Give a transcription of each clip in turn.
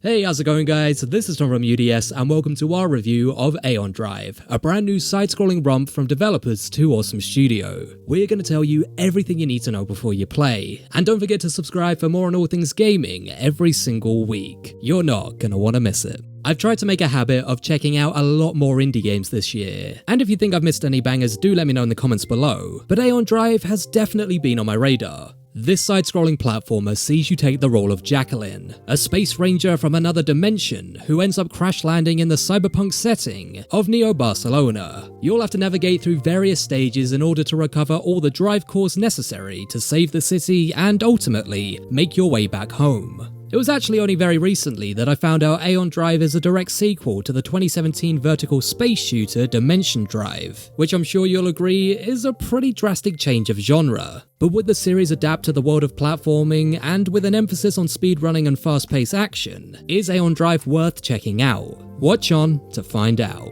Hey, how's it going guys? This is Tom from UDS and welcome to our review of Aeon Drive, a brand new side-scrolling romp from developers 2 Awesome Studio. We're going to tell you everything you need to know before you play, and don't forget to subscribe for more on all things gaming every single week. You're not going to want to miss it. I've tried to make a habit of checking out a lot more indie games this year, and if you think I've missed any bangers, do let me know in the comments below, but Aeon Drive has definitely been on my radar. This side-scrolling platformer sees you take the role of Jackelyne, a space ranger from another dimension who ends up crash landing in the cyberpunk setting of Neo-Barcelona. You'll have to navigate through various stages in order to recover all the drive cores necessary to save the city and ultimately make your way back home. It was actually only very recently that I found out Aeon Drive is a direct sequel to the 2017 vertical space shooter Dimension Drive, which I'm sure you'll agree is a pretty drastic change of genre. But would the series adapt to the world of platforming, and with an emphasis on speedrunning and fast-paced action, is Aeon Drive worth checking out? Watch on to find out.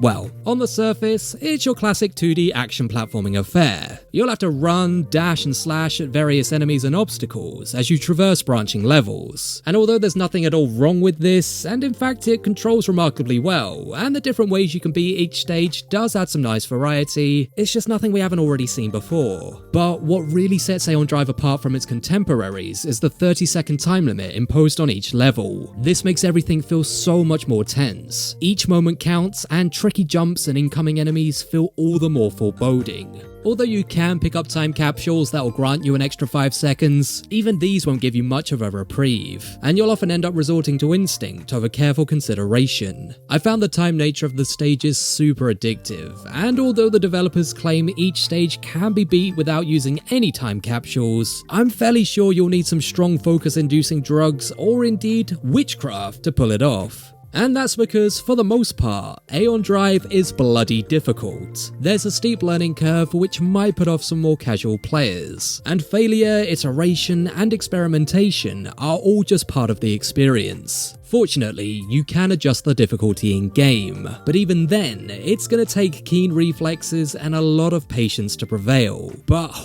Well, on the surface, it's your classic 2D action platforming affair. You'll have to run, dash and slash at various enemies and obstacles as you traverse branching levels. And although there's nothing at all wrong with this, and in fact it controls remarkably well, and the different ways you can beat each stage does add some nice variety, it's just nothing we haven't already seen before. But what really sets Aeon Drive apart from its contemporaries is the 30-second time limit imposed on each level. This makes everything feel so much more tense. Each moment counts, and tricky jumps and incoming enemies feel all the more foreboding. Although you can pick up time capsules that will grant you an extra 5 seconds, even these won't give you much of a reprieve, and you'll often end up resorting to instinct over careful consideration. I found the time nature of the stages super addictive, and although the developers claim each stage can be beat without using any time capsules, I'm fairly sure you'll need some strong focus-inducing drugs or indeed witchcraft to pull it off. And that's because, for the most part, Aeon Drive is bloody difficult. There's a steep learning curve which might put off some more casual players, and failure, iteration, and experimentation are all just part of the experience. Fortunately, you can adjust the difficulty in-game, but even then, it's gonna take keen reflexes and a lot of patience to prevail. But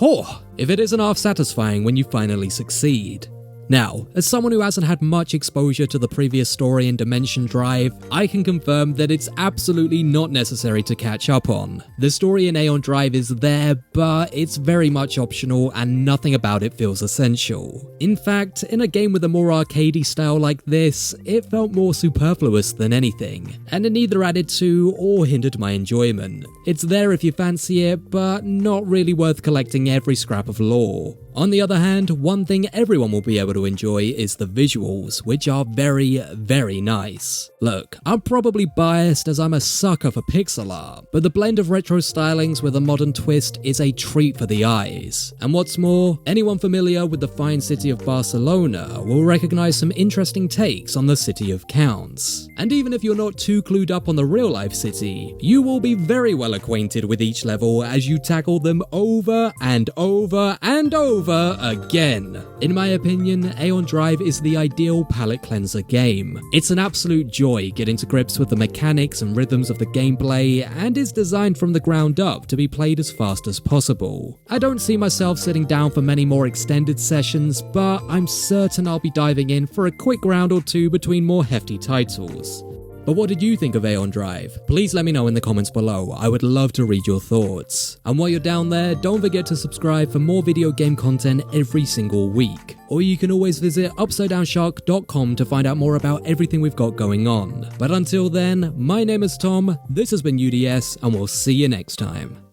if it isn't half satisfying when you finally succeed. Now, as someone who hasn't had much exposure to the previous story in Dimension Drive, I can confirm that it's absolutely not necessary to catch up on. The story in Aeon Drive is there, but it's very much optional and nothing about it feels essential. In fact, in a game with a more arcadey style like this, it felt more superfluous than anything, and it neither added to or hindered my enjoyment. It's there if you fancy it, but not really worth collecting every scrap of lore. On the other hand, one thing everyone will be able to enjoy is the visuals, which are very, very nice. Look, I'm probably biased as I'm a sucker for pixel art, but the blend of retro stylings with a modern twist is a treat for the eyes. And what's more, anyone familiar with the fine city of Barcelona will recognize some interesting takes on the city of counts. And even if you're not too clued up on the real-life city, you will be very well acquainted with each level as you tackle them over and over and over again. In my opinion, Aeon Drive is the ideal palate cleanser game. It's an absolute joy getting to grips with the mechanics and rhythms of the gameplay, and is designed from the ground up to be played as fast as possible. I don't see myself sitting down for many more extended sessions, but I'm certain I'll be diving in for a quick round or two between more hefty titles. But what did you think of Aeon Drive? Please let me know in the comments below, I would love to read your thoughts. And while you're down there, don't forget to subscribe for more video game content every single week. Or you can always visit upsidedownshark.com to find out more about everything we've got going on. But until then, my name is Tom, this has been UDS, and we'll see you next time.